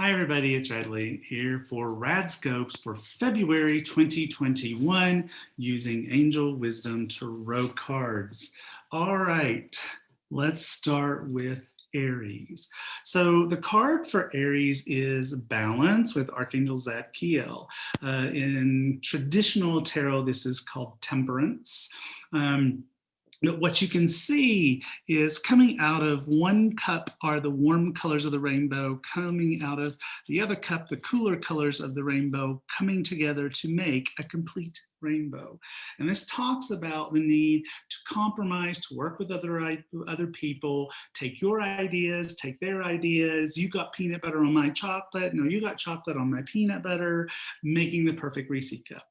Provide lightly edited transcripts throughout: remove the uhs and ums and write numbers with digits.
Hi, everybody. It's Radley here for RadScopes for February 2021 using Angel Wisdom Tarot cards. All right, let's start with Aries. So the card for Aries is Balance with Archangel Zadkiel. In traditional tarot, this is called Temperance. But what you can see is coming out of one cup are the warm colors of the rainbow, coming out of the other cup, the cooler colors of the rainbow, coming together to make a complete rainbow. And this talks about the need to compromise, to work with other people, take your ideas, take their ideas. You got peanut butter on my chocolate. No, you got chocolate on my peanut butter, making the perfect Reese cup.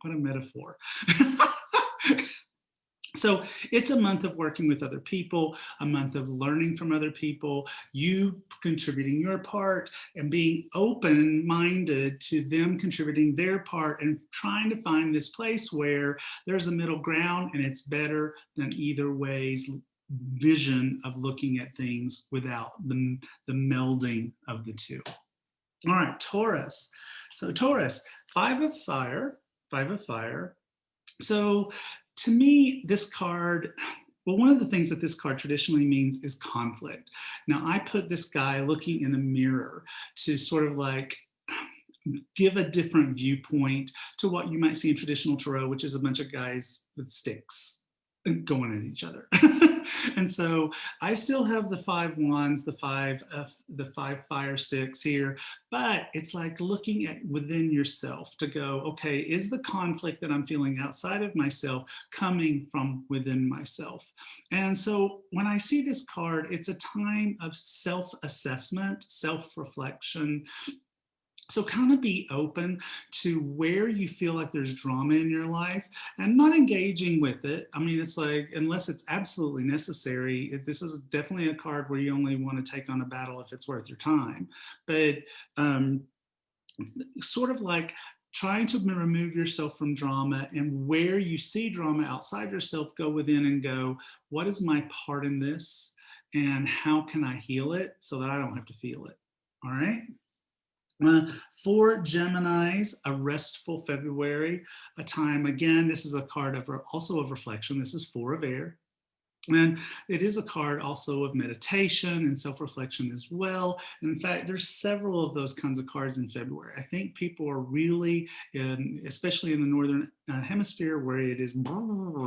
What a metaphor. So it's a month of working with other people, a month of learning from other people, you contributing your part and being open-minded to them contributing their part and trying to find this place where there's a middle ground and it's better than either way's vision of looking at things without the melding of the two. All right, Taurus. So Taurus, five of fire. So to me, this card, well, one of the things that this card traditionally means is conflict. Now, I put this guy looking in a mirror to sort of like give a different viewpoint to what you might see in traditional tarot, which is a bunch of guys with sticks going at each other. And so I still have the 5 wands, the five fire sticks here, but it's like looking at within yourself to go, okay, is the conflict that I'm feeling outside of myself coming from within myself? And so when I see this card, it's a time of self-assessment, self-reflection. So kind of be open to where you feel like there's drama in your life and not engaging with it. I mean, it's like, unless it's absolutely necessary, this is definitely a card where you only want to take on a battle if it's worth your time. But sort of like trying to remove yourself from drama, and where you see drama outside yourself, go within and go, what is my part in this? And how can I heal it so that I don't have to feel it? All right. For Geminis, a restful February, a time, again, this is a card of also of reflection. This is 4 of air. And it is a card also of meditation and self-reflection as well. And in fact, there's several of those kinds of cards in February. I think people are really, especially in the Northern Hemisphere, where it is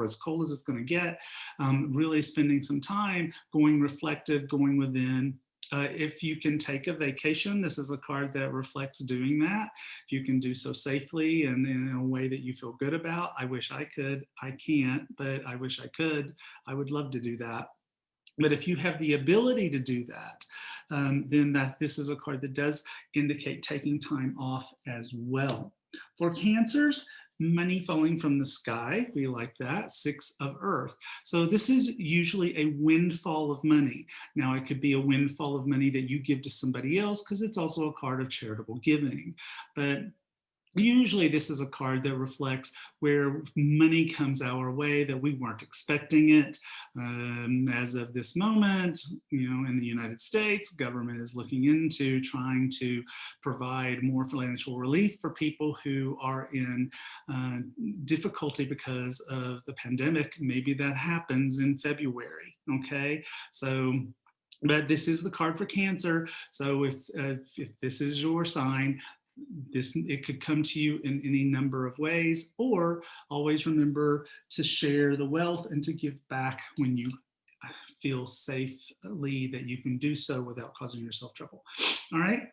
as cold as it's going to get, really spending some time going reflective, going within. If you can take a vacation, this is a card that reflects doing that. If you can do so safely and in a way that you feel good about. I wish I could. I can't, but I wish I could. I would love to do that. But if you have the ability to do that, then this is a card that does indicate taking time off as well. For Cancers, money falling from the sky, we like that. 6 of earth. So this is usually a windfall of money. Now, it could be a windfall of money that you give to somebody else, because it's also a card of charitable giving. But usually this is a card that reflects where money comes our way that we weren't expecting it. As of this moment, in the United States, government is looking into trying to provide more financial relief for people who are in difficulty because of the pandemic. Maybe that happens in February, okay? So, but this is the card for Cancer. So if this is your sign, it could come to you in any number of ways, or always remember to share the wealth and to give back when you feel safely that you can do so without causing yourself trouble. All right.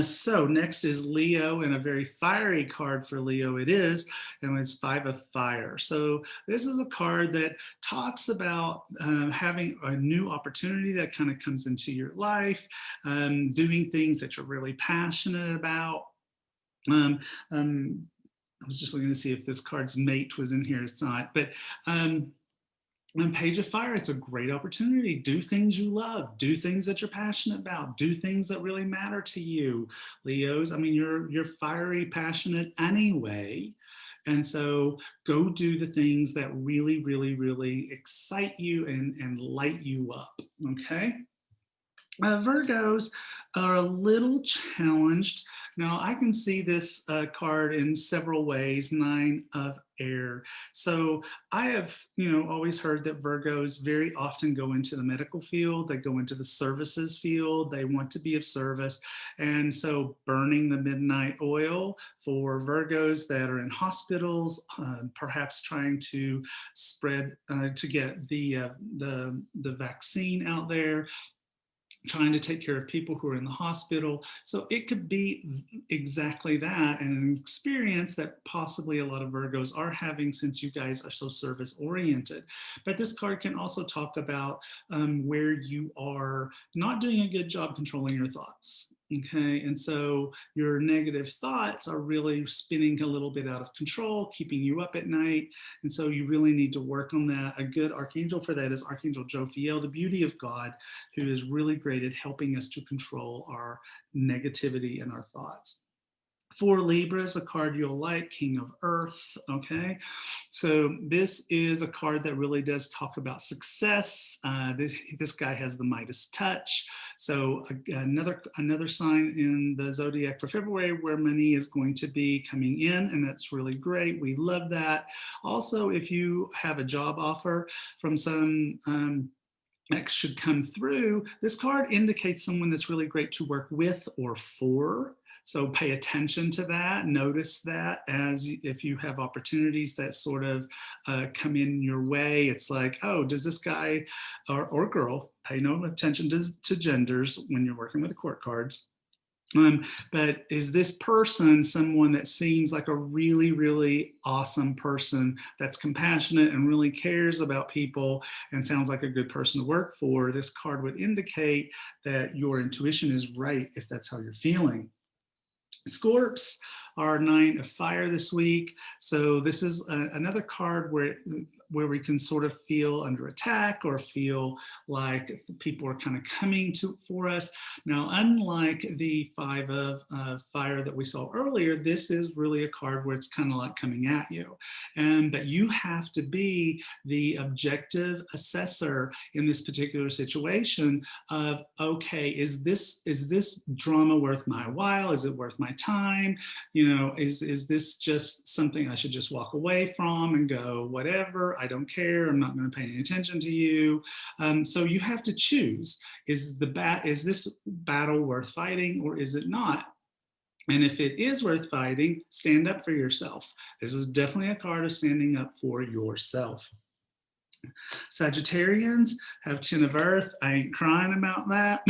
So next is Leo, and a very fiery card for Leo it is, and it's 5 of fire. So this is a card that talks about having a new opportunity that kind of comes into your life, doing things that you're really passionate about. I was just looking to see if this card's mate was in here. It's not, but on Page of Fire, it's a great opportunity. Do things you love. Do things that you're passionate about. Do things that really matter to you, Leos. I mean, you're fiery, passionate anyway. And so go do the things that really, really, really excite you and light you up, okay? Virgos are a little challenged. Now, I can see this card in several ways, 9 of air. So I have, always heard that Virgos very often go into the medical field. They go into the services field. They want to be of service. And so burning the midnight oil for Virgos that are in hospitals, perhaps trying to spread, to get the vaccine out there, trying to take care of people who are in the hospital. So it could be exactly that, and an experience that possibly a lot of Virgos are having, since you guys are so service oriented. But this card can also talk about where you are not doing a good job controlling your thoughts. Okay, and so your negative thoughts are really spinning a little bit out of control, keeping you up at night. And so you really need to work on that. A good archangel for that is Archangel Jophiel, the beauty of God, who is really great at helping us to control our negativity and our thoughts. For Libras, a card you'll like, King of Earth, okay? So this is a card that really does talk about success. This guy has the Midas touch. So another sign in the zodiac for February where money is going to be coming in, and that's really great. We love that. Also, if you have a job offer from some that should come through, this card indicates someone that's really great to work with or for. So pay attention to that, notice that as if you have opportunities that sort of come in your way. It's like, oh, does this guy or girl, pay no attention to genders when you're working with the court cards. But is this person someone that seems like a really, really awesome person that's compassionate and really cares about people and sounds like a good person to work for? This card would indicate that your intuition is right if that's how you're feeling. Scorps are 9 of fire this week. So this is another card where we can sort of feel under attack or feel like people are kind of coming for us. Now, unlike the 5 of fire that we saw earlier, this is really a card where it's kind of like coming at you. But you have to be the objective assessor in this particular situation of, okay, is this drama worth my while? Is it worth my time? Is this just something I should just walk away from and go, whatever, I don't care, I'm not going to pay any attention to you. So you have to choose, is this battle worth fighting or is it not? And if it is worth fighting, stand up for yourself. This is definitely a card of standing up for yourself. Sagittarians have 10 of earth. I ain't crying about that.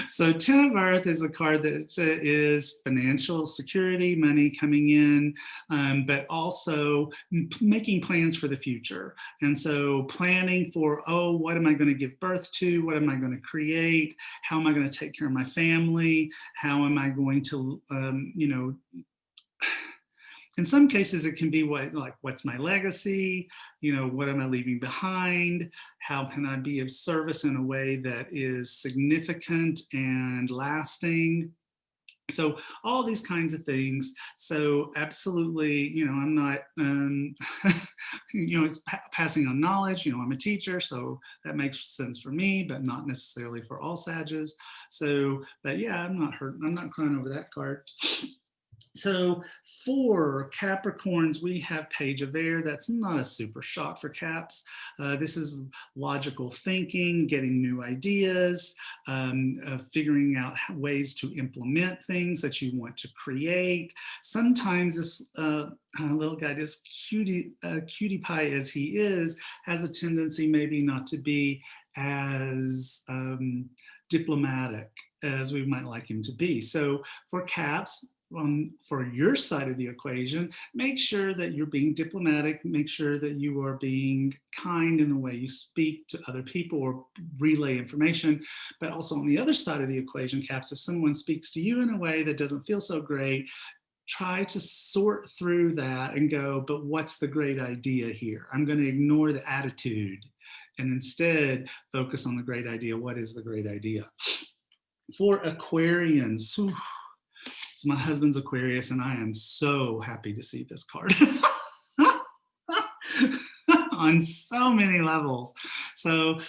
So 10 of earth is a card that is financial security, money coming in, but also making plans for the future. And so planning for, oh, what am I going to give birth to? What am I going to create? How am I going to take care of my family? How am I going to, in some cases, it can be what's my legacy? What am I leaving behind? How can I be of service in a way that is significant and lasting? So all these kinds of things. So absolutely, I'm not, it's passing on knowledge. I'm a teacher, so that makes sense for me, but not necessarily for all Sages. So, but yeah, I'm not hurt. I'm not crying over that card. So for Capricorns, we have Page of Air. That's not a super shock for Caps. This is logical thinking, getting new ideas, figuring out ways to implement things that you want to create. Sometimes this little guy, this cutie pie as he is, has a tendency maybe not to be as diplomatic as we might like him to be. So for Caps, for your side of the equation, make sure that you're being diplomatic, make sure that you are being kind in the way you speak to other people or relay information. But also on the other side of the equation, Caps, if someone speaks to you in a way that doesn't feel so great, try to sort through that and go, but what's the great idea here? I'm going to ignore the attitude and instead focus on the great idea. What is the great idea? For Aquarians, so my husband's Aquarius, and I am so happy to see this card on so many levels. So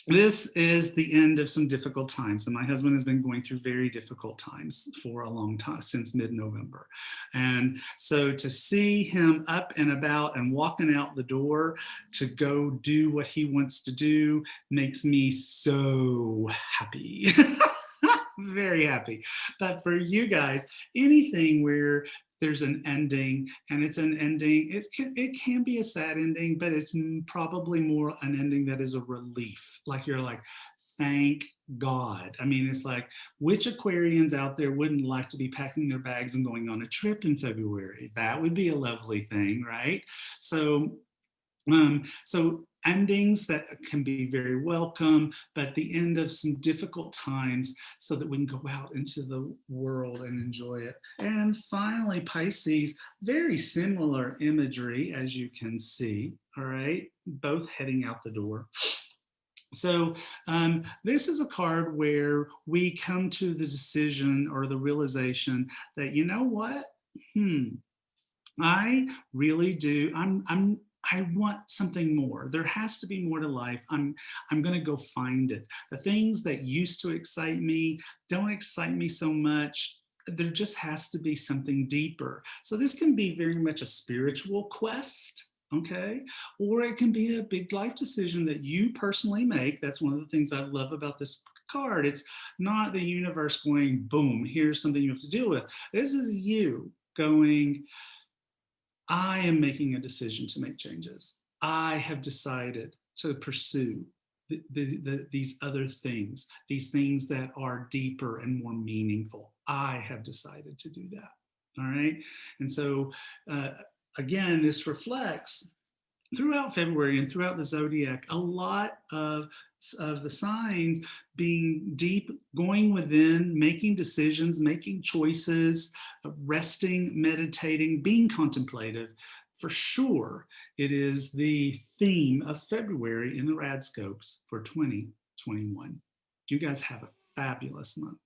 this is the end of some difficult times. And my husband has been going through very difficult times for a long time, since mid-November. And so to see him up and about and walking out the door to go do what he wants to do makes me so happy. Very happy. But for you guys, anything where there's an ending, and it's an ending, it can be a sad ending, but it's probably more an ending that is a relief. Like you're like, thank God. I mean, it's like, which Aquarians out there wouldn't like to be packing their bags and going on a trip in February? That would be a lovely thing, right? So endings that can be very welcome, but the end of some difficult times so that we can go out into the world and enjoy it. And finally, Pisces, very similar imagery, as you can see, all right, both heading out the door. So this is a card where we come to the decision or the realization that, you know what, I really do. I want something more. There has to be more to life. I'm going to go find it. The things that used to excite me don't excite me so much. There just has to be something deeper. So this can be very much a spiritual quest, okay? Or it can be a big life decision that you personally make. That's one of the things I love about this card. It's not the universe going, boom, here's something you have to deal with. This is you going, I am making a decision to make changes. I have decided to pursue these other things, these things that are deeper and more meaningful. I have decided to do that. All right. And so, again, this reflects throughout February and throughout the zodiac, a lot of the signs being deep, going within, making decisions, making choices, resting, meditating, being contemplative. For sure, it is the theme of February in the RadScopes for 2021. You guys have a fabulous month.